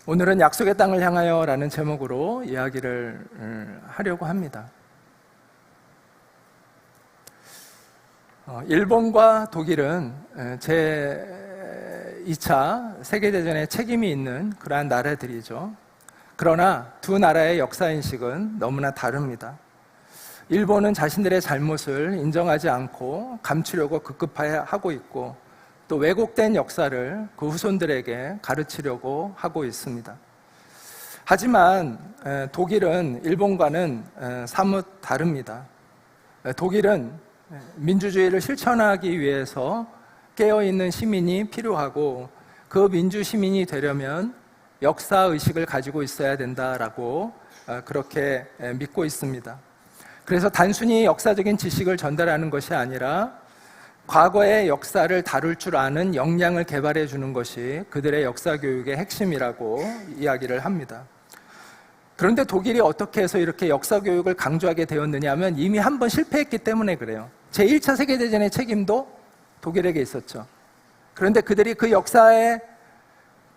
오늘은 약속의 땅을 향하여 라는 제목으로 이야기를 하려고 합니다. 일본과 독일은 제2차 세계대전에 책임이 있는 그러한 나라들이죠. 그러나 두 나라의 역사인식은 너무나 다릅니다. 일본은 자신들의 잘못을 인정하지 않고 감추려고 급급하고 있고, 또 왜곡된 역사를 그 후손들에게 가르치려고 하고 있습니다. 하지만 독일은 일본과는 사뭇 다릅니다. 독일은 민주주의를 실천하기 위해서 깨어있는 시민이 필요하고, 그 민주 시민이 되려면 역사의식을 가지고 있어야 된다라고 그렇게 믿고 있습니다. 그래서 단순히 역사적인 지식을 전달하는 것이 아니라 과거의 역사를 다룰 줄 아는 역량을 개발해 주는 것이 그들의 역사 교육의 핵심이라고 이야기를 합니다. 그런데 독일이 어떻게 해서 이렇게 역사 교육을 강조하게 되었느냐 하면 이미 한 번 실패했기 때문에 그래요. 제1차 세계대전의 책임도 독일에게 있었죠. 그런데 그들이 그 역사의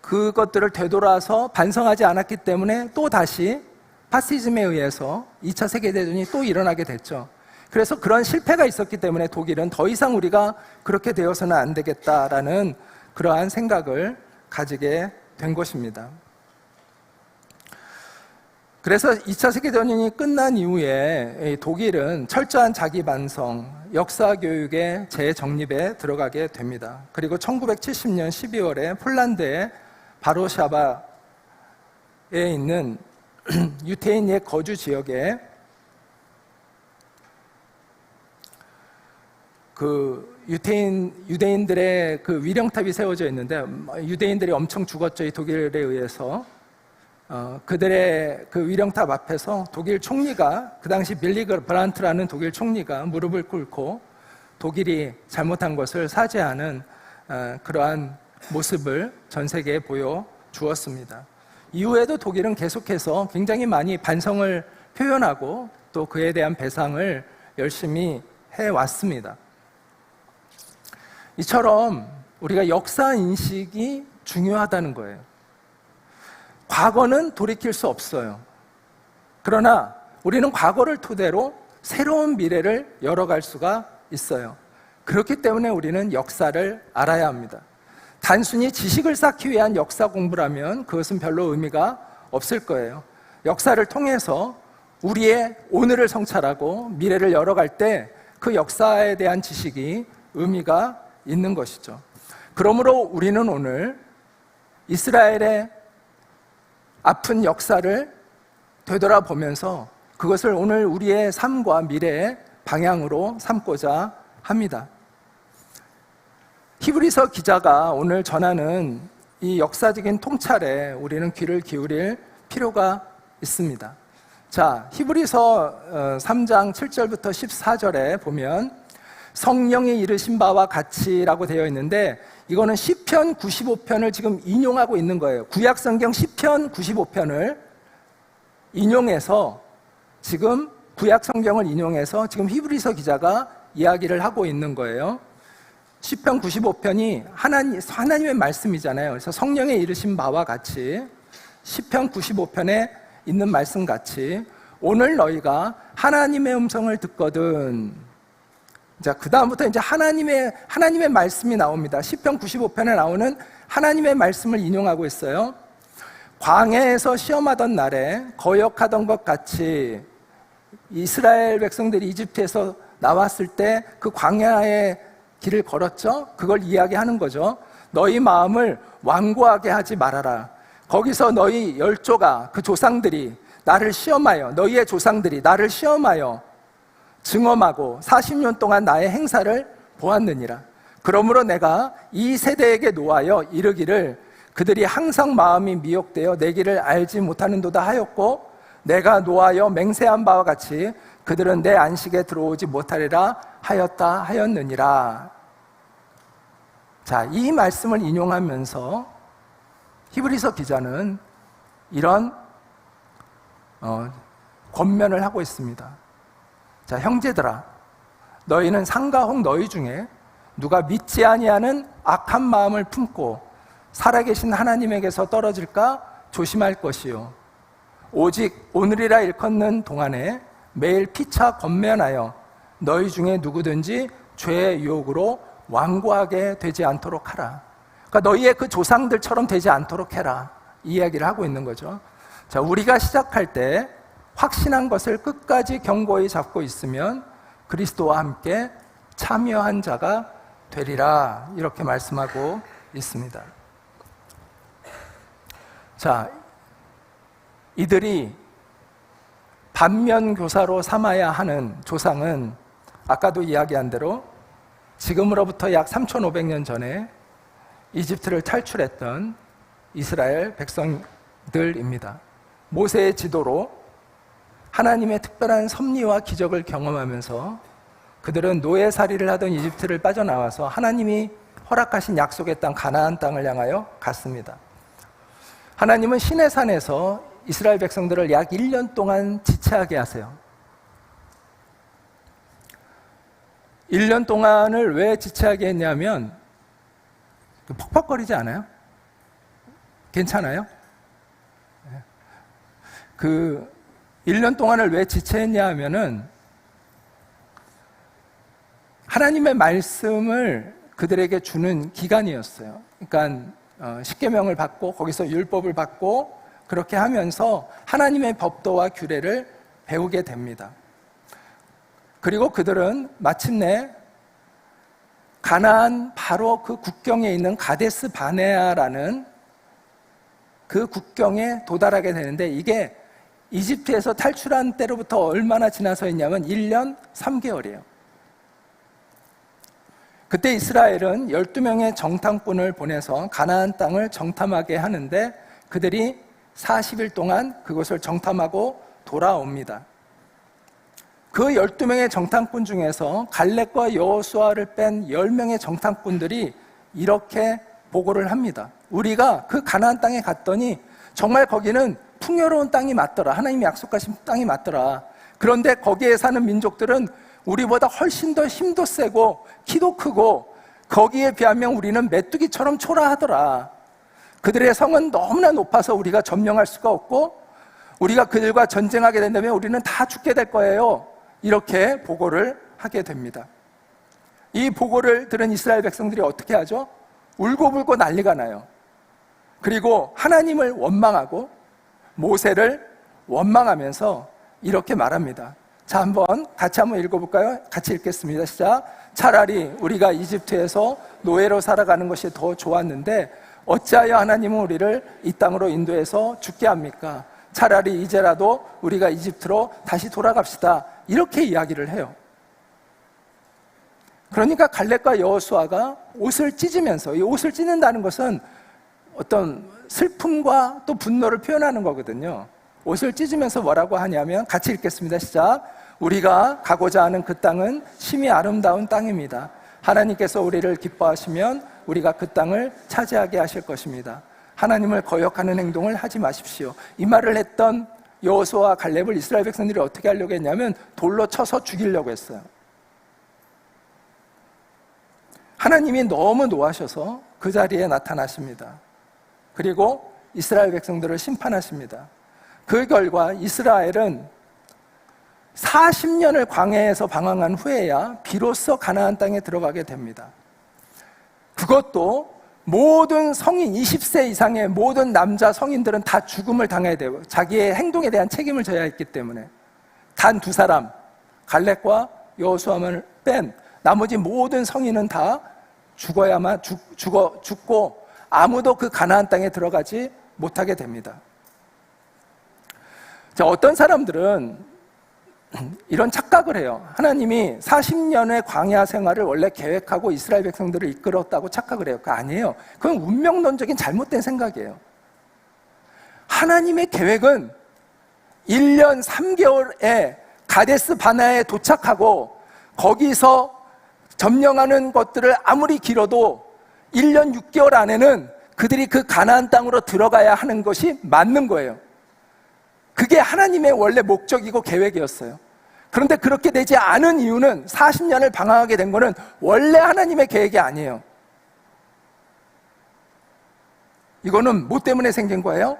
그것들을 되돌아서 반성하지 않았기 때문에 또 다시 파시즘에 의해서 2차 세계대전이 또 일어나게 됐죠. 그래서 그런 실패가 있었기 때문에 독일은 더 이상 우리가 그렇게 되어서는 안 되겠다라는 그러한 생각을 가지게 된 것입니다. 그래서 2차 세계대전이 끝난 이후에 독일은 철저한 자기 반성, 역사 교육의 재정립에 들어가게 됩니다. 그리고 1970년 12월에 폴란드의 바르샤바에 있는 유태인 옛 거주 지역에 유대인들의 그 위령탑이 세워져 있는데, 유대인들이 엄청 죽었죠, 이 독일에 의해서. 그들의 그 위령탑 앞에서 독일 총리가, 그 당시 빌리 브란트라는 독일 총리가 무릎을 꿇고 독일이 잘못한 것을 사죄하는 그러한 모습을 전 세계에 보여주었습니다. 이후에도 독일은 계속해서 굉장히 많이 반성을 표현하고 또 그에 대한 배상을 열심히 해왔습니다. 이처럼 우리가 역사 인식이 중요하다는 거예요. 과거는 돌이킬 수 없어요. 그러나 우리는 과거를 토대로 새로운 미래를 열어갈 수가 있어요. 그렇기 때문에 우리는 역사를 알아야 합니다. 단순히 지식을 쌓기 위한 역사 공부라면 그것은 별로 의미가 없을 거예요. 역사를 통해서 우리의 오늘을 성찰하고 미래를 열어갈 때 그 역사에 대한 지식이 의미가 있는 것이죠. 그러므로 우리는 오늘 이스라엘의 아픈 역사를 되돌아보면서 그것을 오늘 우리의 삶과 미래의 방향으로 삼고자 합니다. 히브리서 기자가 오늘 전하는 이 역사적인 통찰에 우리는 귀를 기울일 필요가 있습니다. 자, 히브리서 3장 7절부터 14절에 보면 성령이 이르신 바와 같이라고 되어 있는데, 이거는 시편 95편을 지금 인용하고 있는 거예요. 구약 성경 시편 95편을 인용해서 지금 구약 성경을 인용해서 지금 히브리서 기자가 이야기를 하고 있는 거예요. 시편 95편이 하나님의 말씀이잖아요. 그래서 성령에 이르신 바와 같이, 시편 95편에 있는 말씀 같이 오늘 너희가 하나님의 음성을 듣거든. 자, 그 다음부터 이제 하나님의 말씀이 나옵니다. 시편 95편에 나오는 하나님의 말씀을 인용하고 있어요. 광야에서 시험하던 날에 거역하던 것 같이, 이스라엘 백성들이 이집트에서 나왔을 때 그 광야의 길을 걸었죠. 그걸 이야기하는 거죠. 너희 마음을 완고하게 하지 말아라. 거기서 너희 열조가, 그 조상들이 나를 시험하여, 너희의 조상들이 나를 시험하여 증언하고 40년 동안 나의 행사를 보았느니라. 그러므로 내가 이 세대에게 노하여 이르기를 그들이 항상 마음이 미혹되어 내 길을 알지 못하는도다 하였고, 내가 노하여 맹세한 바와 같이 그들은 내 안식에 들어오지 못하리라 하였느니라. 자, 이 말씀을 인용하면서 히브리서 기자는 이런 권면을 하고 있습니다. 자, 형제들아, 너희는 상과 혹 너희 중에 누가 믿지 아니하는 악한 마음을 품고 살아계신 하나님에게서 떨어질까 조심할 것이요 오직 오늘이라 일컫는 동안에 매일 피차 권면하여 너희 중에 누구든지 죄의 유혹으로 완고하게 되지 않도록 하라. 그러니까 너희의 그 조상들처럼 되지 않도록 해라, 이 이야기를 하고 있는 거죠. 자, 우리가 시작할 때 확신한 것을 끝까지 견고히 잡고 있으면 그리스도와 함께 참여한 자가 되리라, 이렇게 말씀하고 있습니다. 자, 이들이 반면교사로 삼아야 하는 조상은 아까도 이야기한 대로 지금으로부터 약 3,500년 전에 이집트를 탈출했던 이스라엘 백성들입니다. 모세의 지도로 하나님의 특별한 섭리와 기적을 경험하면서 그들은 노예살이를 하던 이집트를 빠져나와서 하나님이 허락하신 약속의 땅 가나안 땅을 향하여 갔습니다. 하나님은 시내산에서 이스라엘 백성들을 약 1년 동안 지체하게 하세요. 1년 동안을 왜 지체하게 했냐면 퍽퍽거리지 않아요? 괜찮아요? 그 1년 동안을 왜 지체했냐 하면은 하나님의 말씀을 그들에게 주는 기간이었어요. 그러니까 십계명을 받고 거기서 율법을 받고 그렇게 하면서 하나님의 법도와 규례를 배우게 됩니다. 그리고 그들은 마침내 가나안 바로 그 국경에 있는 가데스 바네아라는 그 국경에 도달하게 되는데, 이게 이집트에서 탈출한 때로부터 얼마나 지나서였냐면 1년 3개월이에요. 그때 이스라엘은 12명의 정탐꾼을 보내서 가나안 땅을 정탐하게 하는데 그들이 40일 동안 그곳을 정탐하고 돌아옵니다. 그 12명의 정탐꾼 중에서 갈렙과 여호수아를 뺀 10명의 정탐꾼들이 이렇게 보고를 합니다. 우리가 그 가나안 땅에 갔더니 정말 거기는 풍요로운 땅이 맞더라. 하나님이 약속하신 땅이 맞더라. 그런데 거기에 사는 민족들은 우리보다 훨씬 더 힘도 세고 키도 크고 거기에 비하면 우리는 메뚜기처럼 초라하더라. 그들의 성은 너무나 높아서 우리가 점령할 수가 없고 우리가 그들과 전쟁하게 된다면 우리는 다 죽게 될 거예요. 이렇게 보고를 하게 됩니다. 이 보고를 들은 이스라엘 백성들이 어떻게 하죠? 울고불고 난리가 나요. 그리고 하나님을 원망하고 모세를 원망하면서 이렇게 말합니다. 자, 같이 한번 읽어볼까요? 같이 읽겠습니다. 시작. 차라리 우리가 이집트에서 노예로 살아가는 것이 더 좋았는데 어찌하여 하나님은 우리를 이 땅으로 인도해서 죽게 합니까? 차라리 이제라도 우리가 이집트로 다시 돌아갑시다. 이렇게 이야기를 해요. 그러니까 갈렙과 여호수아가 옷을 찢으면서, 이 옷을 찢는다는 것은 어떤 슬픔과 또 분노를 표현하는 거거든요. 옷을 찢으면서 뭐라고 하냐면 같이 읽겠습니다. 시작. 우리가 가고자 하는 그 땅은 심히 아름다운 땅입니다. 하나님께서 우리를 기뻐하시면 우리가 그 땅을 차지하게 하실 것입니다. 하나님을 거역하는 행동을 하지 마십시오. 이 말을 했던 여호수아와 갈렙을 이스라엘 백성들이 어떻게 하려고 했냐면 돌로 쳐서 죽이려고 했어요. 하나님이 너무 노하셔서 그 자리에 나타나십니다. 그리고 이스라엘 백성들을 심판하십니다. 그 결과 이스라엘은 40년을 광야에서 방황한 후에야 비로소 가나안 땅에 들어가게 됩니다. 그것도 모든 성인, 20세 이상의 모든 남자 성인들은 다 죽음을 당해야 돼요. 자기의 행동에 대한 책임을 져야 했기 때문에. 단 2사람, 갈렙과 여호수아만을 뺀 나머지 모든 성인은 다 죽고 아무도 그 가나안 땅에 들어가지 못하게 됩니다. 자, 어떤 사람들은 이런 착각을 해요. 하나님이 40년의 광야 생활을 원래 계획하고 이스라엘 백성들을 이끌었다고 착각을 해요. 그거 아니에요. 그건 운명론적인 잘못된 생각이에요. 하나님의 계획은 1년 3개월에 가데스 바나에 도착하고 거기서 점령하는 것들을 아무리 길어도 1년 6개월 안에는 그들이 그 가나안 땅으로 들어가야 하는 것이 맞는 거예요. 그게 하나님의 원래 목적이고 계획이었어요. 그런데 그렇게 되지 않은 이유는 40년을 방황하게 된 거는 원래 하나님의 계획이 아니에요. 이거는 뭐 때문에 생긴 거예요?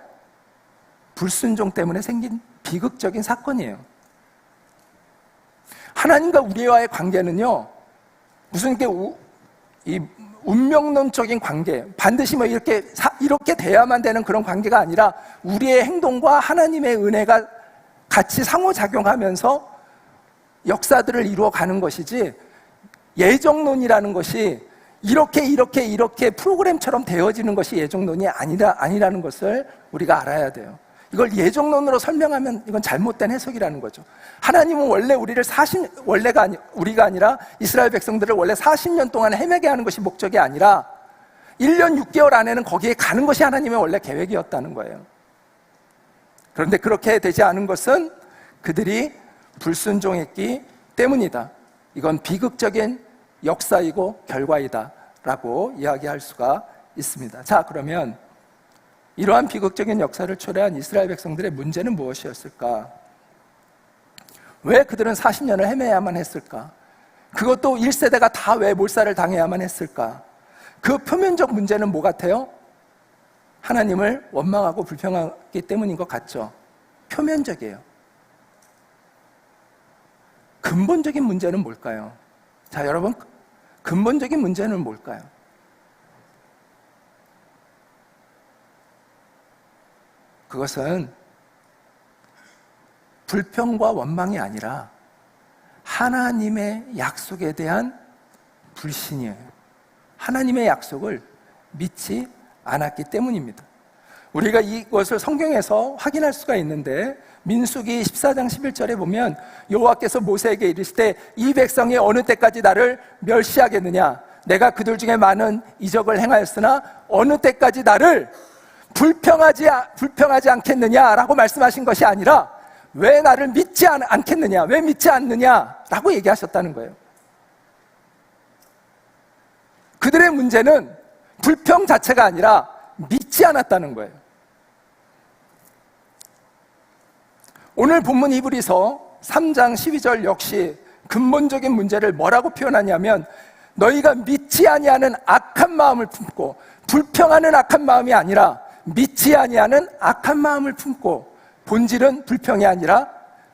불순종 때문에 생긴 비극적인 사건이에요. 하나님과 우리와의 관계는요, 무슨 이 운명론적인 관계, 반드시 뭐 이렇게 돼야만 되는 그런 관계가 아니라 우리의 행동과 하나님의 은혜가 같이 상호작용하면서 역사들을 이루어가는 것이지, 예정론이라는 것이 이렇게 프로그램처럼 되어지는 것이 예정론이 아니라는 것을 우리가 알아야 돼요. 이걸 예정론으로 설명하면 이건 잘못된 해석이라는 거죠. 하나님은 원래 우리가 아니라 이스라엘 백성들을 원래 40년 동안 헤매게 하는 것이 목적이 아니라 1년 6개월 안에는 거기에 가는 것이 하나님의 원래 계획이었다는 거예요. 그런데 그렇게 되지 않은 것은 그들이 불순종했기 때문이다. 이건 비극적인 역사이고 결과이다 라고 이야기할 수가 있습니다. 자, 그러면 이러한 비극적인 역사를 초래한 이스라엘 백성들의 문제는 무엇이었을까? 왜 그들은 40년을 헤매야만 했을까? 그것도 1세대가 다 왜 몰살을 당해야만 했을까? 그 표면적 문제는 뭐 같아요? 하나님을 원망하고 불평하기 때문인 것 같죠? 표면적이에요. 근본적인 문제는 뭘까요? 자, 여러분, 근본적인 문제는 뭘까요? 그것은 불평과 원망이 아니라 하나님의 약속에 대한 불신이에요. 하나님의 약속을 믿지 않았기 때문입니다. 우리가 이것을 성경에서 확인할 수가 있는데, 민수기 14장 11절에 보면 여호와께서 모세에게 이르시되 이 백성이 어느 때까지 나를 멸시하겠느냐? 내가 그들 중에 많은 이적을 행하였으나 어느 때까지 나를 불평하지 않겠느냐라고 말씀하신 것이 아니라 왜 나를 믿지 않겠느냐, 왜 믿지 않느냐라고 얘기하셨다는 거예요. 그들의 문제는 불평 자체가 아니라 믿지 않았다는 거예요. 오늘 본문 히브리서 3장 12절 역시 근본적인 문제를 뭐라고 표현하냐면, 너희가 믿지 아니하는 악한 마음을 품고, 불평하는 악한 마음이 아니라 믿지 아니하는 악한 마음을 품고, 본질은 불평이 아니라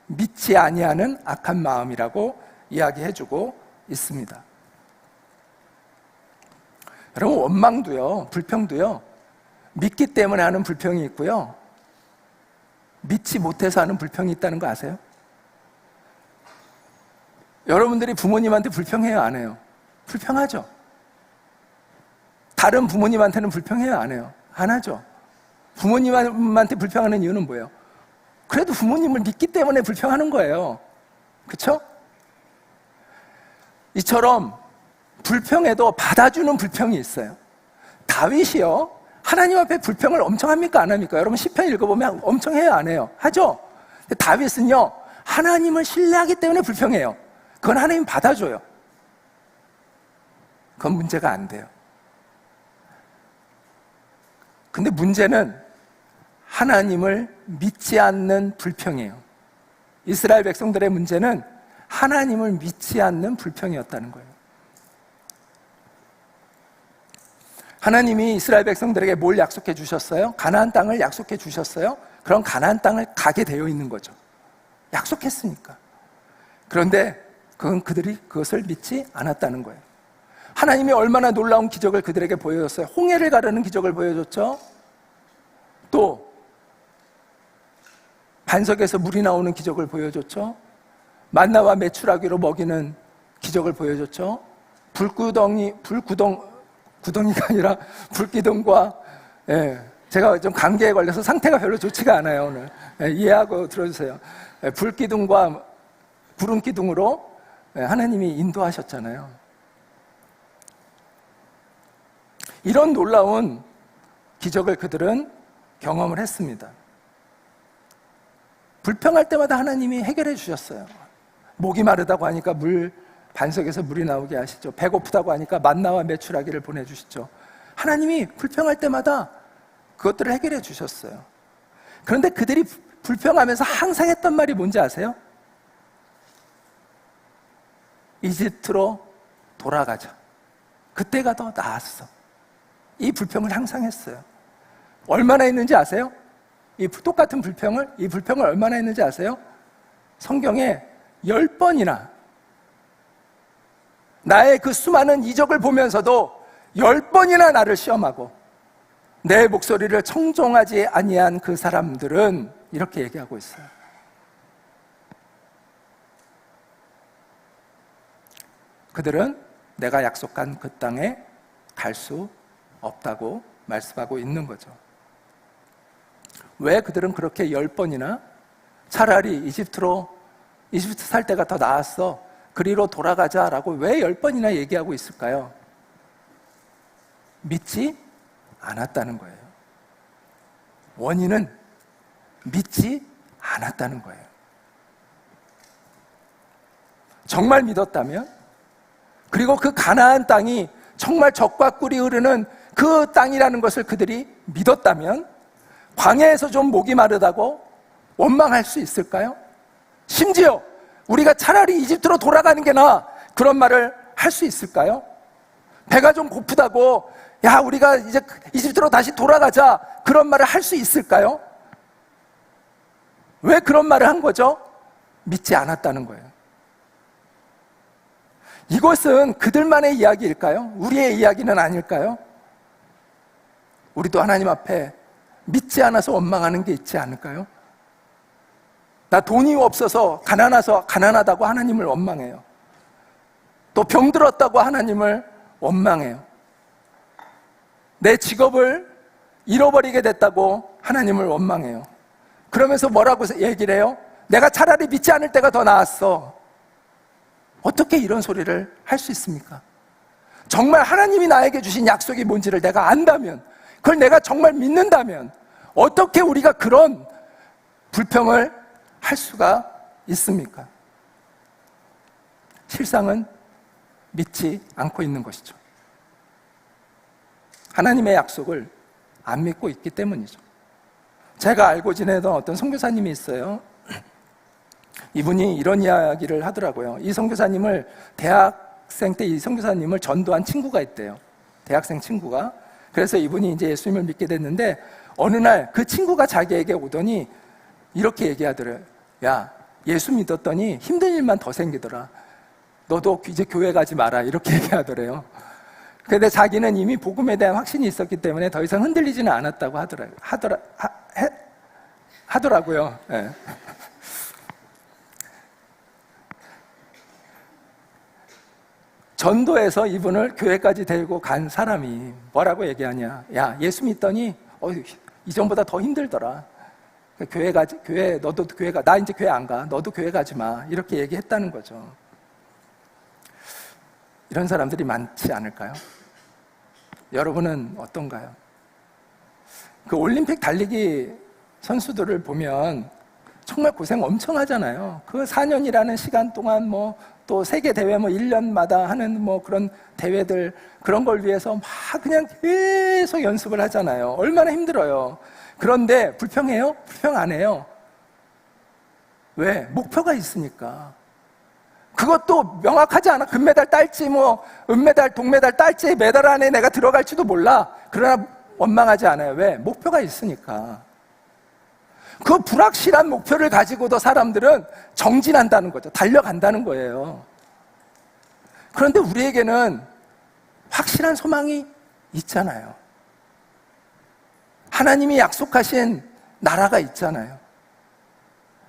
믿지 아니하는 악한 마음이라고 이야기해주고 있습니다. 여러분, 원망도요, 불평도요, 믿기 때문에 하는 불평이 있고요, 믿지 못해서 하는 불평이 있다는 거 아세요? 여러분들이 부모님한테 불평해요, 안 해요? 불평하죠. 다른 부모님한테는 불평해요, 안 해요? 안 하죠. 부모님한테 불평하는 이유는 뭐예요? 그래도 부모님을 믿기 때문에 불평하는 거예요. 그렇죠? 이처럼 불평해도 받아주는 불평이 있어요. 다윗이요, 하나님 앞에 불평을 엄청 합니까, 안 합니까? 여러분 시편 읽어보면 엄청 해요, 안 해요? 하죠? 근데 다윗은요, 하나님을 신뢰하기 때문에 불평해요. 그건 하나님 받아줘요. 그건 문제가 안 돼요. 근데 문제는 하나님을 믿지 않는 불평이에요. 이스라엘 백성들의 문제는 하나님을 믿지 않는 불평이었다는 거예요. 하나님이 이스라엘 백성들에게 뭘 약속해 주셨어요? 가나안 땅을 약속해 주셨어요? 그럼 가나안 땅을 가게 되어 있는 거죠. 약속했으니까. 그런데 그들이 그것을 믿지 않았다는 거예요. 하나님이 얼마나 놀라운 기적을 그들에게 보여줬어요. 홍해를 가르는 기적을 보여줬죠. 또 반석에서 물이 나오는 기적을 보여줬죠. 만나와 메추라기로 먹이는 기적을 보여줬죠. 구덩이가 아니라 불기둥과, 제가 좀 감기에 걸려서 상태가 별로 좋지가 않아요, 오늘. 이해하고 들어주세요. 불기둥과 구름기둥으로 하나님이 인도하셨잖아요. 이런 놀라운 기적을 그들은 경험을 했습니다. 불평할 때마다 하나님이 해결해 주셨어요. 목이 마르다고 하니까 반석에서 물이 나오게 하시죠. 배고프다고 하니까 만나와 메추라기를 보내주시죠. 하나님이 불평할 때마다 그것들을 해결해 주셨어요. 그런데 그들이 불평하면서 항상 했던 말이 뭔지 아세요? 이집트로 돌아가자. 그때가 더 나았어. 이 불평을 항상 했어요. 얼마나 했는지 아세요? 이 똑같은 불평을, 이 불평을 얼마나 했는지 아세요? 성경에 10번이나, 나의 그 수많은 이적을 보면서도 10번이나 나를 시험하고 내 목소리를 청종하지 아니한 그 사람들은 이렇게 얘기하고 있어요. 그들은 내가 약속한 그 땅에 갈 수 없다고 말씀하고 있는 거죠. 왜 그들은 그렇게 10번이나 차라리 이집트 살 때가 더 나았어, 그리로 돌아가자라고 왜 10번이나 얘기하고 있을까요? 믿지 않았다는 거예요. 원인은 믿지 않았다는 거예요. 정말 믿었다면, 그리고 그 가나안 땅이 정말 젖과 꿀이 흐르는 그 땅이라는 것을 그들이 믿었다면 광야에서 좀 목이 마르다고 원망할 수 있을까요? 심지어 우리가 차라리 이집트로 돌아가는 게 나아, 그런 말을 할 수 있을까요? 배가 좀 고프다고 야 우리가 이제 이집트로 다시 돌아가자, 그런 말을 할 수 있을까요? 왜 그런 말을 한 거죠? 믿지 않았다는 거예요. 이것은 그들만의 이야기일까요? 우리의 이야기는 아닐까요? 우리도 하나님 앞에 믿지 않아서 원망하는 게 있지 않을까요? 나 돈이 없어서 가난하다고 하나님을 원망해요. 또 병들었다고 하나님을 원망해요. 내 직업을 잃어버리게 됐다고 하나님을 원망해요. 그러면서 뭐라고 얘기를 해요? 내가 차라리 믿지 않을 때가 더 나았어. 어떻게 이런 소리를 할 수 있습니까? 정말 하나님이 나에게 주신 약속이 뭔지를 내가 안다면, 그걸 내가 정말 믿는다면 어떻게 우리가 그런 불평을 할 수가 있습니까? 실상은 믿지 않고 있는 것이죠. 하나님의 약속을 안 믿고 있기 때문이죠. 제가 알고 지내던 어떤 선교사님이 있어요. 이분이 이런 이야기를 하더라고요. 이 선교사님을, 대학생 때 이 선교사님을 전도한 친구가 있대요. 대학생 친구가. 그래서 이분이 이제 예수님을 믿게 됐는데, 어느 날 그 친구가 자기에게 오더니 이렇게 얘기하더래요. 야, 예수 믿었더니 힘든 일만 더 생기더라. 너도 이제 교회 가지 마라. 이렇게 얘기하더래요. 근데 자기는 이미 복음에 대한 확신이 있었기 때문에 더 이상 흔들리지는 않았다고 하더라고요. 네. 전도해서 이분을 교회까지 데리고 간 사람이 뭐라고 얘기하냐? 야, 예수 믿더니 이전보다 더 힘들더라. 너도 교회 가. 나 이제 교회 안 가. 너도 교회 가지 마. 이렇게 얘기했다는 거죠. 이런 사람들이 많지 않을까요? 여러분은 어떤가요? 그 올림픽 달리기 선수들을 보면 정말 고생 엄청 하잖아요. 그 4년이라는 시간 동안 또 세계 대회 1년마다 하는 그런 대회들, 그런 걸 위해서 막 그냥 계속 연습을 하잖아요. 얼마나 힘들어요. 그런데 불평해요? 불평 안 해요. 왜? 목표가 있으니까. 그것도 명확하지 않아. 금메달 딸지 은메달, 동메달 딸지, 메달 안에 내가 들어갈지도 몰라. 그러나 원망하지 않아요. 왜? 목표가 있으니까. 그 불확실한 목표를 가지고도 사람들은 정진한다는 거죠. 달려간다는 거예요. 그런데 우리에게는 확실한 소망이 있잖아요. 하나님이 약속하신 나라가 있잖아요.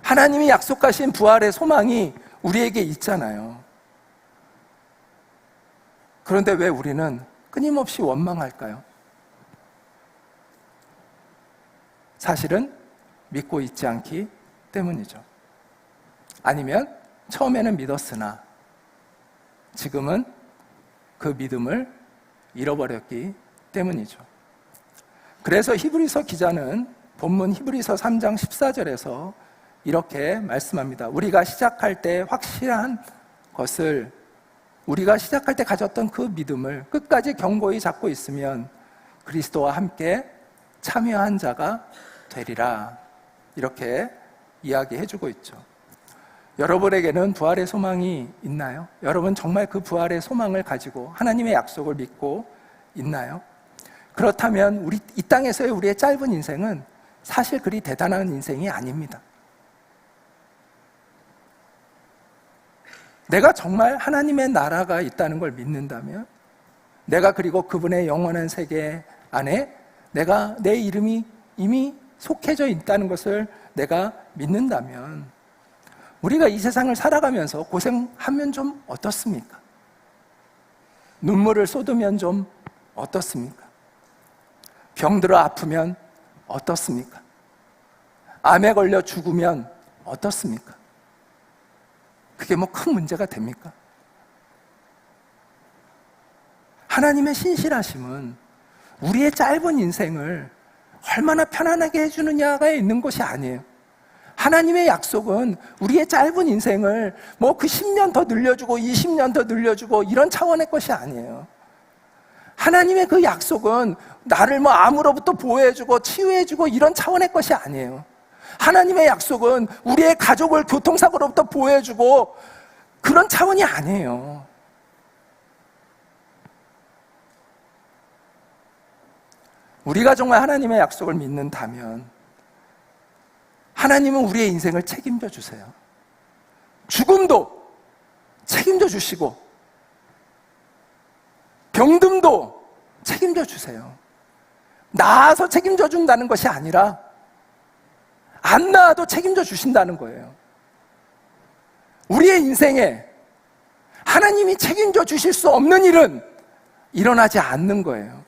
하나님이 약속하신 부활의 소망이 우리에게 있잖아요. 그런데 왜 우리는 끊임없이 원망할까요? 사실은 믿고 있지 않기 때문이죠. 아니면 처음에는 믿었으나 지금은 그 믿음을 잃어버렸기 때문이죠. 그래서 히브리서 기자는 본문 히브리서 3장 14절에서 이렇게 말씀합니다. 우리가 시작할 때 확실한 것을, 우리가 시작할 때 가졌던 그 믿음을 끝까지 견고히 잡고 있으면 그리스도와 함께 참여한 자가 되리라. 이렇게 이야기해주고 있죠. 여러분에게는 부활의 소망이 있나요? 여러분 정말 그 부활의 소망을 가지고 하나님의 약속을 믿고 있나요? 그렇다면 이 땅에서의 우리의 짧은 인생은 사실 그리 대단한 인생이 아닙니다. 내가 정말 하나님의 나라가 있다는 걸 믿는다면, 내가 그리고 그분의 영원한 세계 안에 내 이름이 이미 속해져 있다는 것을 내가 믿는다면, 우리가 이 세상을 살아가면서 고생하면 좀 어떻습니까? 눈물을 쏟으면 좀 어떻습니까? 병들어 아프면 어떻습니까? 암에 걸려 죽으면 어떻습니까? 그게 뭐 큰 문제가 됩니까? 하나님의 신실하심은 우리의 짧은 인생을 얼마나 편안하게 해주느냐가 있는 것이 아니에요. 하나님의 약속은 우리의 짧은 인생을 뭐 그 10년 더 늘려주고 20년 더 늘려주고 이런 차원의 것이 아니에요. 하나님의 그 약속은 나를 뭐 암으로부터 보호해주고 치유해주고 이런 차원의 것이 아니에요. 하나님의 약속은 우리의 가족을 교통사고로부터 보호해주고 그런 차원이 아니에요. 우리가 정말 하나님의 약속을 믿는다면 하나님은 우리의 인생을 책임져 주세요. 죽음도 책임져 주시고 병듦도 책임져 주세요. 나아서 책임져 준다는 것이 아니라 안 나아도 책임져 주신다는 거예요. 우리의 인생에 하나님이 책임져 주실 수 없는 일은 일어나지 않는 거예요.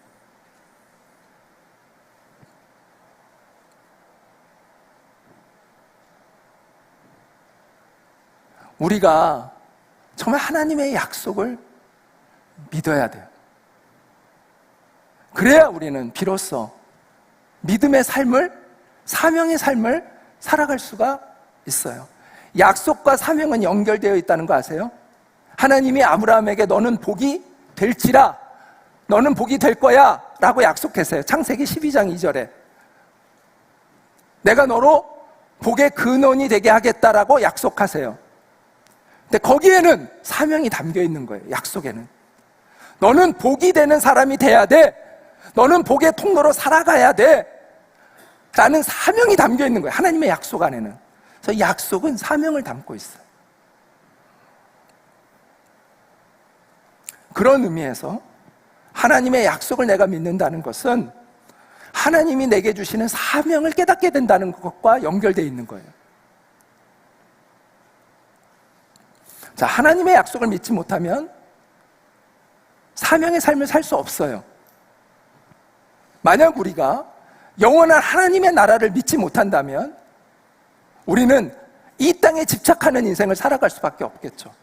우리가 정말 하나님의 약속을 믿어야 돼요. 그래야 우리는 비로소 믿음의 삶을, 사명의 삶을 살아갈 수가 있어요. 약속과 사명은 연결되어 있다는 거 아세요? 하나님이 아브라함에게 너는 복이 될지라, 너는 복이 될 거야 라고 약속했어요. 창세기 12장 2절에 내가 너로 복의 근원이 되게 하겠다라고 약속하세요. 근데 거기에는 사명이 담겨 있는 거예요. 약속에는 너는 복이 되는 사람이 돼야 돼, 너는 복의 통로로 살아가야 돼 라는 사명이 담겨 있는 거예요. 하나님의 약속 안에는. 그래서 약속은 사명을 담고 있어요. 그런 의미에서 하나님의 약속을 내가 믿는다는 것은 하나님이 내게 주시는 사명을 깨닫게 된다는 것과 연결되어 있는 거예요. 자, 하나님의 약속을 믿지 못하면 사명의 삶을 살 수 없어요. 만약 우리가 영원한 하나님의 나라를 믿지 못한다면 우리는 이 땅에 집착하는 인생을 살아갈 수밖에 없겠죠.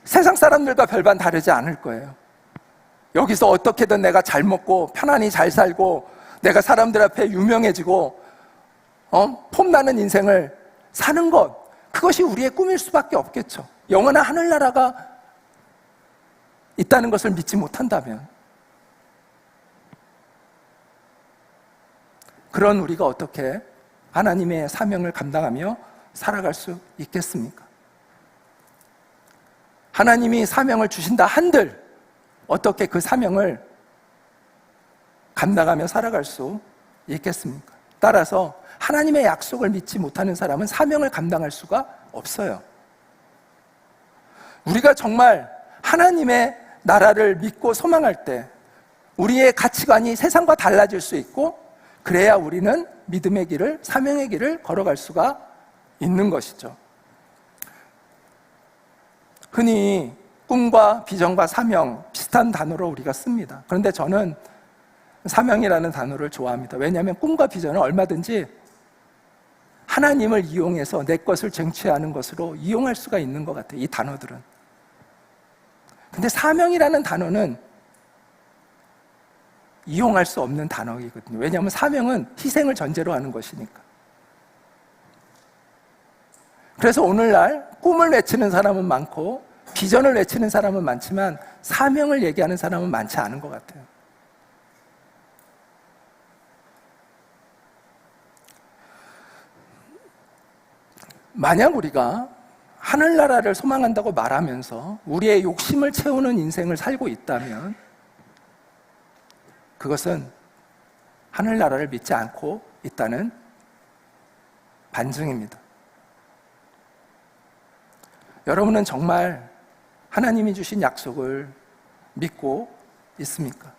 세상 사람들과 별반 다르지 않을 거예요. 여기서 어떻게든 내가 잘 먹고 편안히 잘 살고 내가 사람들 앞에 유명해지고 폼나는 인생을 사는 것, 그것이 우리의 꿈일 수밖에 없겠죠. 영원한 하늘나라가 있다는 것을 믿지 못한다면 그런 우리가 어떻게 하나님의 사명을 감당하며 살아갈 수 있겠습니까? 하나님이 사명을 주신다 한들 어떻게 그 사명을 감당하며 살아갈 수 있겠습니까? 따라서 하나님의 약속을 믿지 못하는 사람은 사명을 감당할 수가 없어요. 우리가 정말 하나님의 나라를 믿고 소망할 때 우리의 가치관이 세상과 달라질 수 있고, 그래야 우리는 믿음의 길을, 사명의 길을 걸어갈 수가 있는 것이죠. 흔히 꿈과 비전과 사명 비슷한 단어로 우리가 씁니다. 그런데 저는 사명이라는 단어를 좋아합니다. 왜냐하면 꿈과 비전은 얼마든지 하나님을 이용해서 내 것을 쟁취하는 것으로 이용할 수가 있는 것 같아요, 이 단어들은. 근데 사명이라는 단어는 이용할 수 없는 단어이거든요. 왜냐하면 사명은 희생을 전제로 하는 것이니까. 그래서 오늘날 꿈을 외치는 사람은 많고 비전을 외치는 사람은 많지만 사명을 얘기하는 사람은 많지 않은 것 같아요. 만약 우리가 하늘나라를 소망한다고 말하면서 우리의 욕심을 채우는 인생을 살고 있다면 그것은 하늘나라를 믿지 않고 있다는 반증입니다. 여러분은 정말 하나님이 주신 약속을 믿고 있습니까?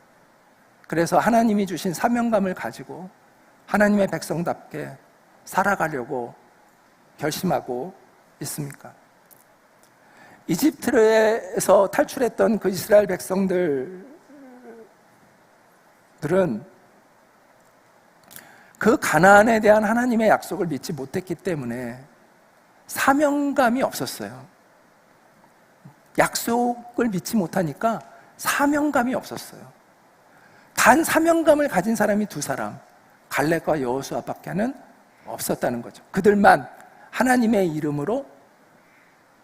그래서 하나님이 주신 사명감을 가지고 하나님의 백성답게 살아가려고 결심하고 있습니까? 이집트에서 탈출했던 그 이스라엘 백성들은 그 가나안에 대한 하나님의 약속을 믿지 못했기 때문에 사명감이 없었어요. 약속을 믿지 못하니까 사명감이 없었어요. 단 사명감을 가진 사람이 두 사람, 갈렙과 여호수아밖에는 없었다는 거죠. 그들만 하나님의 이름으로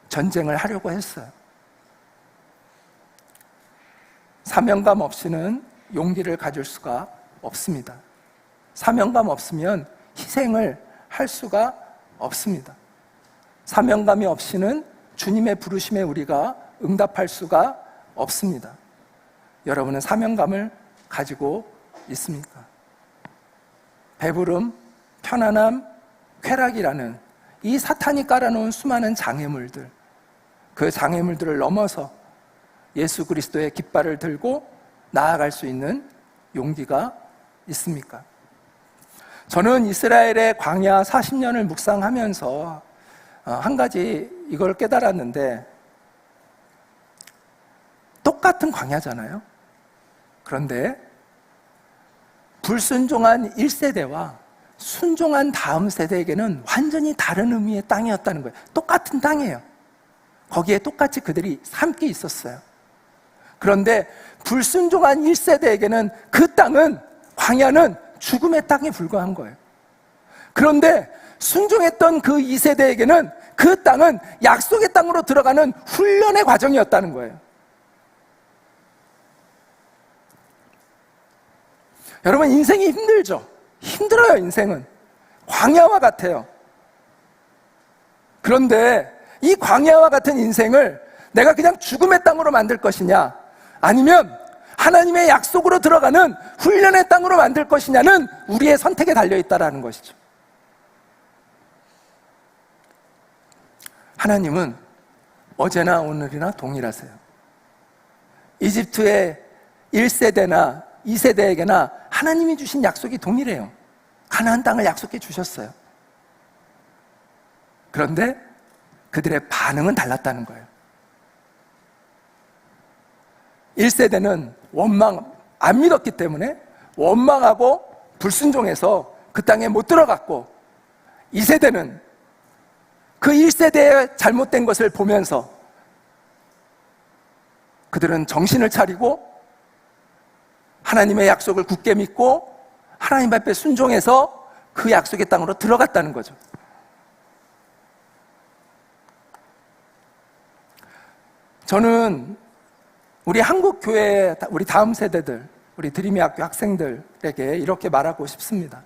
전쟁을 하려고 했어요. 사명감 없이는 용기를 가질 수가 없습니다. 사명감 없으면 희생을 할 수가 없습니다. 사명감이 없이는 주님의 부르심에 우리가 응답할 수가 없습니다. 여러분은 사명감을 가지고 있습니까? 배부름, 편안함, 쾌락이라는 이 사탄이 깔아놓은 수많은 장애물들, 그 장애물들을 넘어서 예수 그리스도의 깃발을 들고 나아갈 수 있는 용기가 있습니까? 저는 이스라엘의 광야 40년을 묵상하면서 한 가지 이걸 깨달았는데, 똑같은 광야잖아요. 그런데 불순종한 1세대와 순종한 다음 세대에게는 완전히 다른 의미의 땅이었다는 거예요. 똑같은 땅이에요. 거기에 똑같이 그들이 함께 있었어요. 그런데 불순종한 1세대에게는 그 땅은, 광야는 죽음의 땅에 불과한 거예요. 그런데 순종했던 그 2세대에게는 그 땅은 약속의 땅으로 들어가는 훈련의 과정이었다는 거예요. 여러분, 인생이 힘들죠? 힘들어요. 인생은 광야와 같아요. 그런데 이 광야와 같은 인생을 내가 그냥 죽음의 땅으로 만들 것이냐, 아니면 하나님의 약속으로 들어가는 훈련의 땅으로 만들 것이냐는 우리의 선택에 달려있다는 것이죠. 하나님은 어제나 오늘이나 동일하세요. 이집트의 1세대나 2세대에게나 하나님이 주신 약속이 동일해요. 가나안 땅을 약속해 주셨어요. 그런데 그들의 반응은 달랐다는 거예요. 1세대는 안 믿었기 때문에 원망하고 불순종해서 그 땅에 못 들어갔고, 2세대는 그 1세대의 잘못된 것을 보면서 그들은 정신을 차리고 하나님의 약속을 굳게 믿고 하나님 앞에 순종해서 그 약속의 땅으로 들어갔다는 거죠. 저는 우리 한국교회, 우리 다음 세대들, 우리 드림의 학교 학생들에게 이렇게 말하고 싶습니다.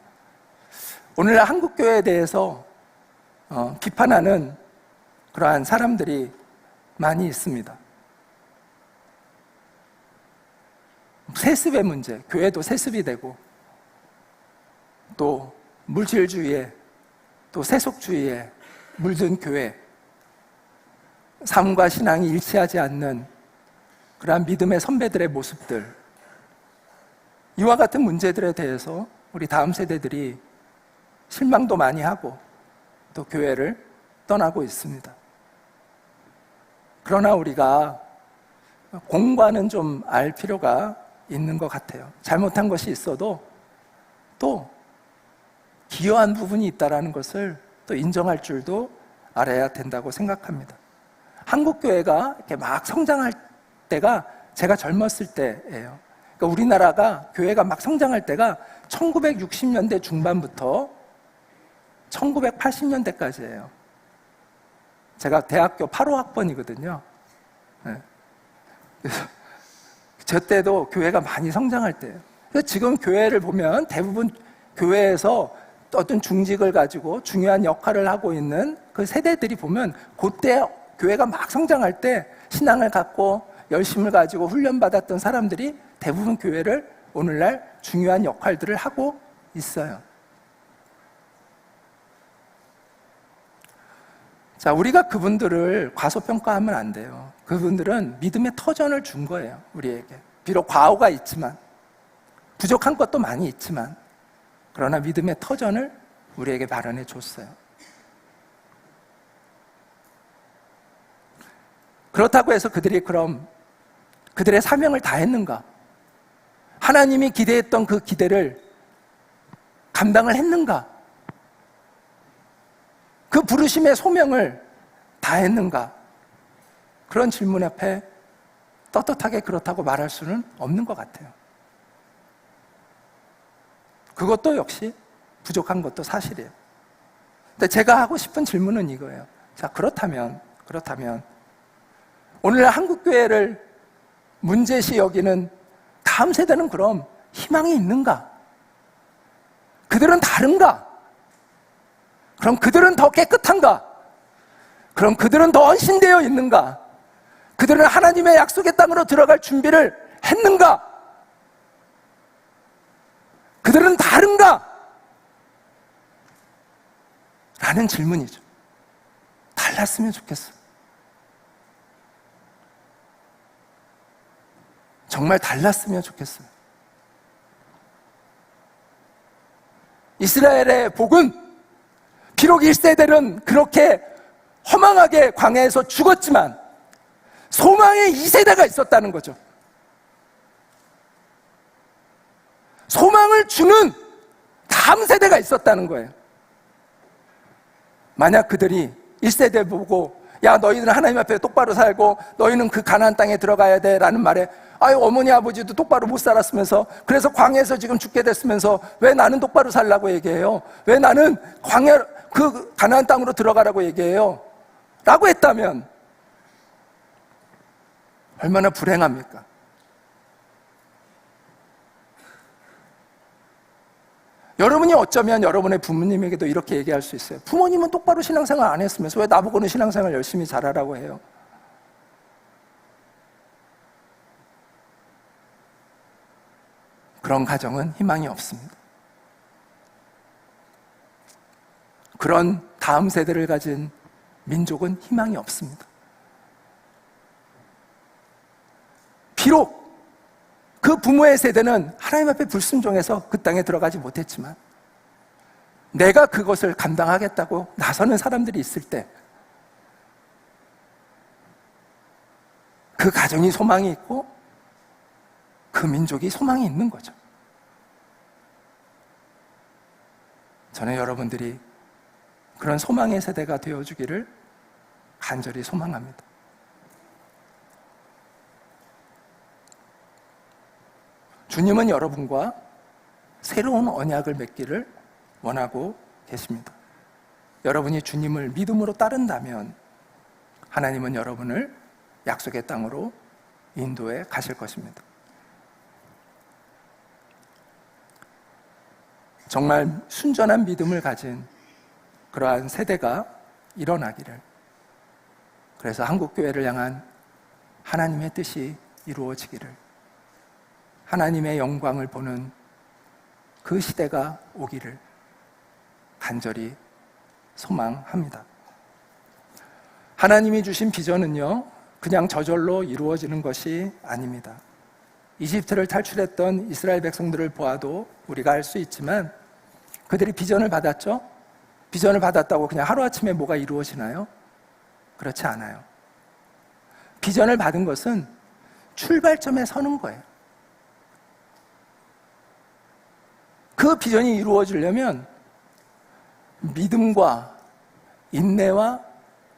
오늘날 한국교회에 대해서 비판하는 그러한 사람들이 많이 있습니다. 세습의 문제, 교회도 세습이 되고, 또 물질주의에, 또 세속주의에 물든 교회, 삶과 신앙이 일치하지 않는 그러한 믿음의 선배들의 모습들, 이와 같은 문제들에 대해서 우리 다음 세대들이 실망도 많이 하고 또 교회를 떠나고 있습니다. 그러나 우리가 공과는 좀 알 필요가 있는 것 같아요. 잘못한 것이 있어도 또 기여한 부분이 있다는 것을 또 인정할 줄도 알아야 된다고 생각합니다. 한국교회가 이렇게 막 성장할 때가 제가 젊었을 때예요. 그러니까 우리나라가, 교회가 막 성장할 때가 1960년대 중반부터 1980년대까지예요. 제가 대학교 8호 학번이거든요. 네. 그래서 저 때도 교회가 많이 성장할 때예요. 그래서 지금 교회를 보면 대부분 교회에서 어떤 중직을 가지고 중요한 역할을 하고 있는 그 세대들이 보면, 그때 교회가 막 성장할 때 신앙을 갖고 열심을 가지고 훈련받았던 사람들이 대부분 교회를 오늘날 중요한 역할들을 하고 있어요. 자, 우리가 그분들을 과소평가하면 안 돼요. 그분들은 믿음의 터전을 준 거예요, 우리에게. 비록 과오가 있지만, 부족한 것도 많이 있지만, 그러나 믿음의 터전을 우리에게 마련해 줬어요. 그렇다고 해서 그들이 그럼 그들의 사명을 다했는가? 하나님이 기대했던 그 기대를 감당을 했는가? 그 부르심의 소명을 다했는가? 그런 질문 앞에 떳떳하게 그렇다고 말할 수는 없는 것 같아요. 그것도 역시 부족한 것도 사실이에요. 근데 제가 하고 싶은 질문은 이거예요. 자, 그렇다면 오늘날 한국교회를 문제시 여기는 다음 세대는 그럼 희망이 있는가? 그들은 다른가? 그럼 그들은 더 깨끗한가? 그럼 그들은 더 헌신되어 있는가? 그들은 하나님의 약속의 땅으로 들어갈 준비를 했는가? 그들은 다른가? 라는 질문이죠. 달랐으면 좋겠어. 정말 달랐으면 좋겠어요. 이스라엘의 복은 비록 1세대는 그렇게 허망하게 광야에서 죽었지만 소망의 2세대가 있었다는 거죠. 소망을 주는 다음 세대가 있었다는 거예요. 만약 그들이 1세대 보고 야, 너희들은 하나님 앞에 똑바로 살고 너희는 그 가나안 땅에 들어가야 돼 라는 말에 아유, 어머니 아버지도 똑바로 못 살았으면서 그래서 광야에서 지금 죽게 됐으면서 왜 나는 똑바로 살라고 얘기해요? 왜 나는 광야 그 가나안 땅으로 들어가라고 얘기해요? 라고 했다면 얼마나 불행합니까? 여러분이 어쩌면 여러분의 부모님에게도 이렇게 얘기할 수 있어요. 부모님은 똑바로 신앙생활 안 했으면서 왜 나보고는 신앙생활 열심히 잘하라고 해요? 그런 가정은 희망이 없습니다. 그런 다음 세대를 가진 민족은 희망이 없습니다. 비록 그 부모의 세대는 하나님 앞에 불순종해서 그 땅에 들어가지 못했지만 내가 그것을 감당하겠다고 나서는 사람들이 있을 때 그 가정이 소망이 있고 그 민족이 소망이 있는 거죠. 저는 여러분들이 그런 소망의 세대가 되어주기를 간절히 소망합니다. 주님은 여러분과 새로운 언약을 맺기를 원하고 계십니다. 여러분이 주님을 믿음으로 따른다면 하나님은 여러분을 약속의 땅으로 인도해 가실 것입니다. 정말 순전한 믿음을 가진 그러한 세대가 일어나기를, 그래서 한국교회를 향한 하나님의 뜻이 이루어지기를, 하나님의 영광을 보는 그 시대가 오기를 간절히 소망합니다. 하나님이 주신 비전은요, 그냥 저절로 이루어지는 것이 아닙니다. 이집트를 탈출했던 이스라엘 백성들을 보아도 우리가 알 수 있지만 그들이 비전을 받았죠? 비전을 받았다고 그냥 하루아침에 뭐가 이루어지나요? 그렇지 않아요. 비전을 받은 것은 출발점에 서는 거예요. 그 비전이 이루어지려면 믿음과 인내와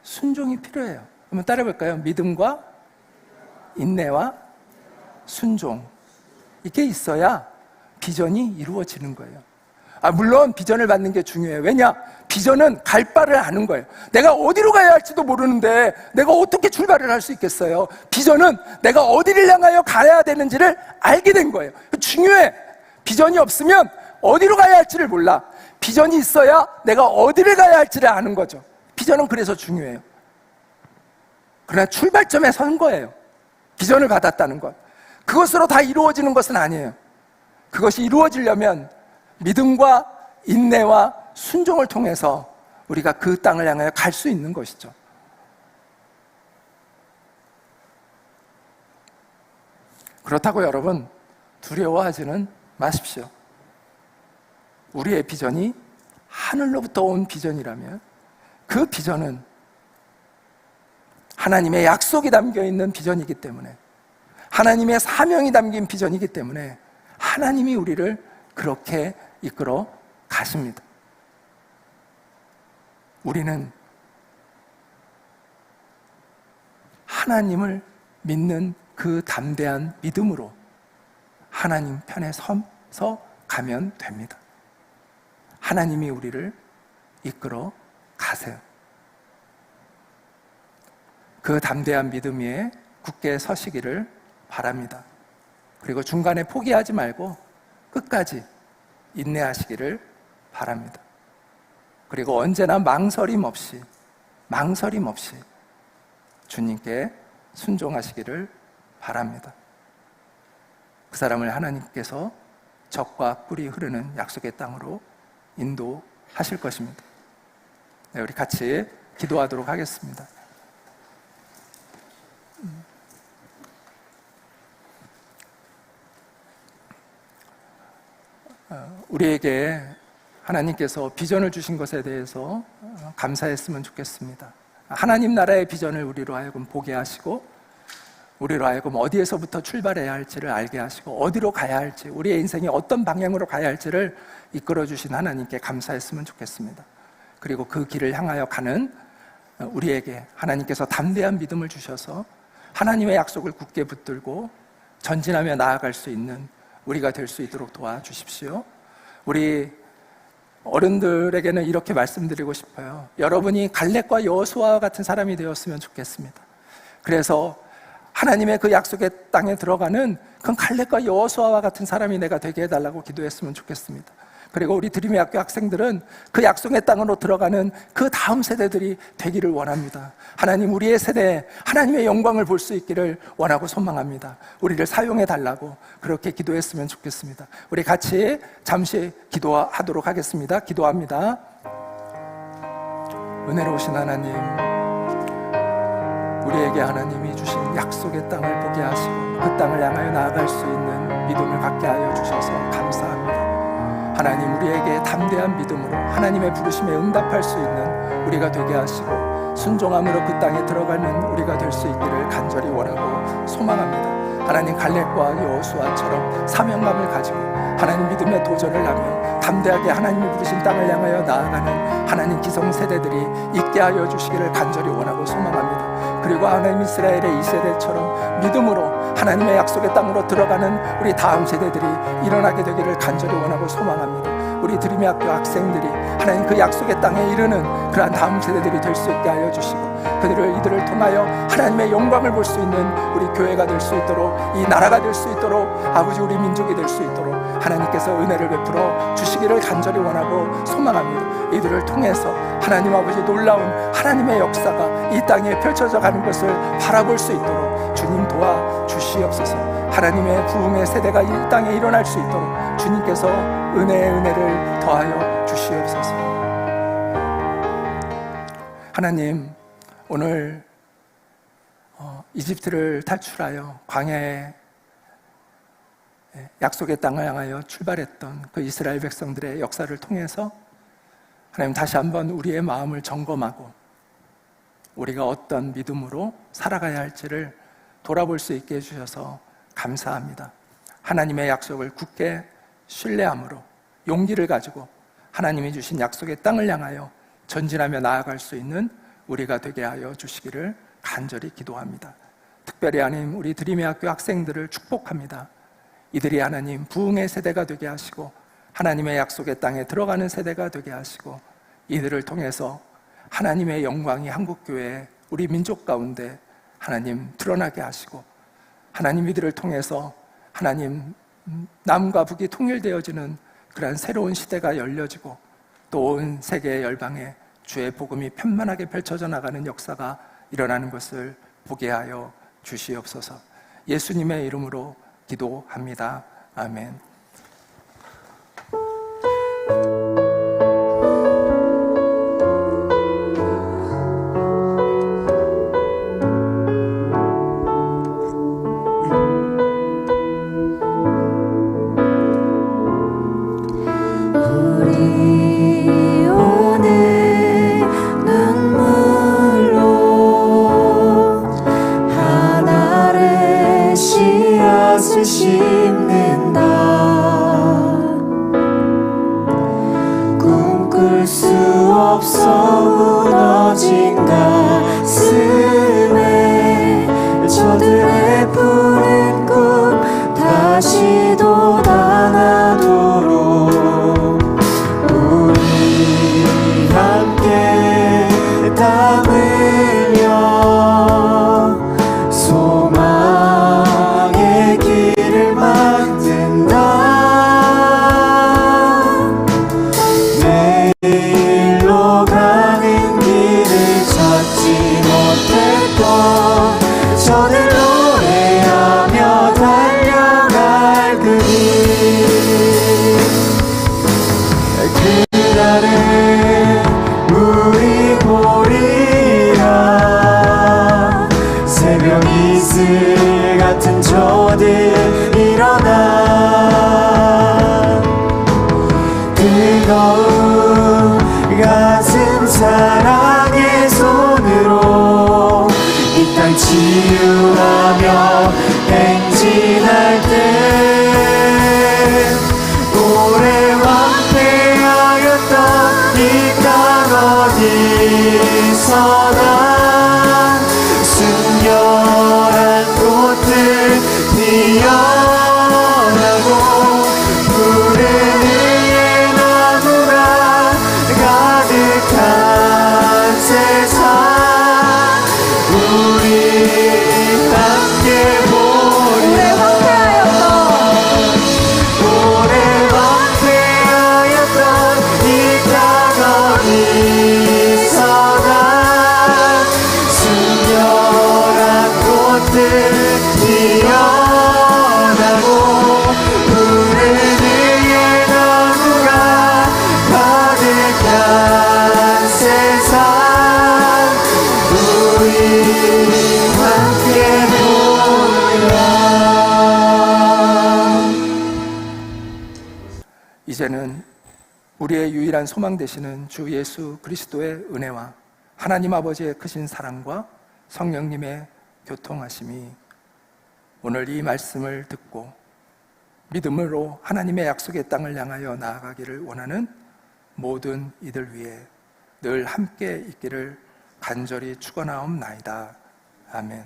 순종이 필요해요. 한번 따라해볼까요? 믿음과 인내와 순종, 이게 있어야 비전이 이루어지는 거예요. 물론 비전을 받는 게 중요해요. 왜냐? 비전은 갈 바를 아는 거예요. 내가 어디로 가야 할지도 모르는데 내가 어떻게 출발을 할 수 있겠어요? 비전은 내가 어디를 향하여 가야 되는지를 알게 된 거예요. 중요해. 비전이 없으면 어디로 가야 할지를 몰라. 비전이 있어야 내가 어디를 가야 할지를 아는 거죠. 비전은 그래서 중요해요. 그러나 출발점에 선 거예요. 비전을 받았다는 것. 그것으로 다 이루어지는 것은 아니에요. 그것이 이루어지려면 믿음과 인내와 순종을 통해서 우리가 그 땅을 향하여 갈 수 있는 것이죠. 그렇다고 여러분 두려워하지는 마십시오. 우리의 비전이 하늘로부터 온 비전이라면 그 비전은 하나님의 약속이 담겨있는 비전이기 때문에, 하나님의 사명이 담긴 비전이기 때문에 하나님이 우리를 그렇게 이끌어 가십니다. 우리는 하나님을 믿는 그 담대한 믿음으로 하나님 편에 서서 가면 됩니다. 하나님이 우리를 이끌어 가세요. 그 담대한 믿음 위에 굳게 서시기를 바랍니다. 그리고 중간에 포기하지 말고 끝까지 인내하시기를 바랍니다. 그리고 언제나 망설임 없이 주님께 순종하시기를 바랍니다. 그 사람을 하나님께서 젖과 꿀이 흐르는 약속의 땅으로 인도하실 것입니다. 네, 우리 같이 기도하도록 하겠습니다. 우리에게 하나님께서 비전을 주신 것에 대해서 감사했으면 좋겠습니다. 하나님 나라의 비전을 우리로 하여금 보게 하시고, 우리로 하여금 어디에서부터 출발해야 할지를 알게 하시고, 어디로 가야 할지, 우리의 인생이 어떤 방향으로 가야 할지를 이끌어 주신 하나님께 감사했으면 좋겠습니다. 그리고 그 길을 향하여 가는 우리에게 하나님께서 담대한 믿음을 주셔서 하나님의 약속을 굳게 붙들고 전진하며 나아갈 수 있는 우리가 될 수 있도록 도와주십시오. 우리 어른들에게는 이렇게 말씀드리고 싶어요. 여러분이 갈렙과 여호수아와 같은 사람이 되었으면 좋겠습니다. 그래서 하나님의 그 약속의 땅에 들어가는 그 갈렙과 여호수아와 같은 사람이 내가 되게 해달라고 기도했으면 좋겠습니다. 그리고 우리 드림의 학교 학생들은 그 약속의 땅으로 들어가는 그 다음 세대들이 되기를 원합니다. 하나님, 우리의 세대에 하나님의 영광을 볼 수 있기를 원하고 소망합니다. 우리를 사용해 달라고 그렇게 기도했으면 좋겠습니다. 우리 같이 잠시 기도하도록 하겠습니다. 기도합니다. 은혜로우신 하나님, 우리에게 하나님이 주신 약속의 땅을 보게 하시고 그 땅을 향하여 나아갈 수 있는 믿음을 갖게 하여 주셔서 감사합니다. 하나님, 우리에게 담대한 믿음으로 하나님의 부르심에 응답할 수 있는 우리가 되게 하시고 순종함으로 그 땅에 들어가는 우리가 될 수 있기를 간절히 원하고 소망합니다. 하나님, 갈렙과 여호수아처럼 사명감을 가지고 하나님 믿음의 도전을 하며 담대하게 하나님이 부르신 땅을 향하여 나아가는 하나님 기성세대들이 있게 하여 주시기를 간절히 원하고 소망합니다. 그리고 하나님, 이스라엘의 이 세대처럼 믿음으로 하나님의 약속의 땅으로 들어가는 우리 다음 세대들이 일어나게 되기를 간절히 원하고 소망합니다. 우리 드림의 학교 학생들이 하나님 그 약속의 땅에 이르는 그러한 다음 세대들이 될 수 있게 하여 주시고, 이들을 통하여 하나님의 영광을 볼 수 있는 우리 교회가 될 수 있도록, 이 나라가 될 수 있도록, 아버지, 우리 민족이 될 수 있도록 하나님께서 은혜를 베풀어 주시기를 간절히 원하고 소망합니다. 이들을 통해서 하나님 아버지 놀라운 하나님의 역사가 이 땅에 펼쳐져 가는 것을 바라볼 수 있도록 주님 도와주시옵소서. 하나님의 부흥의 세대가 이 땅에 일어날 수 있도록 주님께서 은혜를 더하여 주시옵소서. 하나님, 오늘 이집트를 탈출하여 광야에 약속의 땅을 향하여 출발했던 그 이스라엘 백성들의 역사를 통해서 하나님, 다시 한번 우리의 마음을 점검하고 우리가 어떤 믿음으로 살아가야 할지를 돌아볼 수 있게 해주셔서 감사합니다. 하나님의 약속을 굳게 신뢰함으로 용기를 가지고 하나님이 주신 약속의 땅을 향하여 전진하며 나아갈 수 있는 우리가 되게 하여 주시기를 간절히 기도합니다. 특별히 하나님, 우리 드림의 학교 학생들을 축복합니다. 이들이 하나님 부흥의 세대가 되게 하시고 하나님의 약속의 땅에 들어가는 세대가 되게 하시고, 이들을 통해서 하나님의 영광이 한국교회 우리 민족 가운데 하나님 드러나게 하시고, 하나님 이들을 통해서 하나님 남과 북이 통일되어지는 그러한 새로운 시대가 열려지고 또 온 세계 열방에 주의 복음이 편만하게 펼쳐져 나가는 역사가 일어나는 것을 보게 하여 주시옵소서. 예수님의 이름으로 기도합니다. 아멘. 치유하며 행진할 때 오래 황폐하였던 이 땅 어디서나 순결한 꽃들 피어나고 푸른 의의 나무가 가득한 세상 우리 함께 보리라 오래 황폐하였던 이 땅 어디서나 순결한 꽃들 피어나고 푸른 의의 나무가 가득한 세상 우리 함께 보리라. 이제는 우리의 유일한 소망 되시는 주 예수 그리스도의 은혜와 하나님 아버지의 크신 사랑과 성령님의 교통하심이 오늘 이 말씀을 듣고 믿음으로 하나님의 약속의 땅을 향하여 나아가기를 원하는 모든 이들 위해 늘 함께 있기를 간절히 축원하옵나이다. 아멘.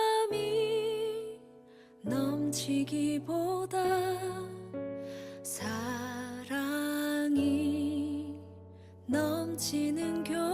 사람이 넘치기보다 사랑이 넘치는 교회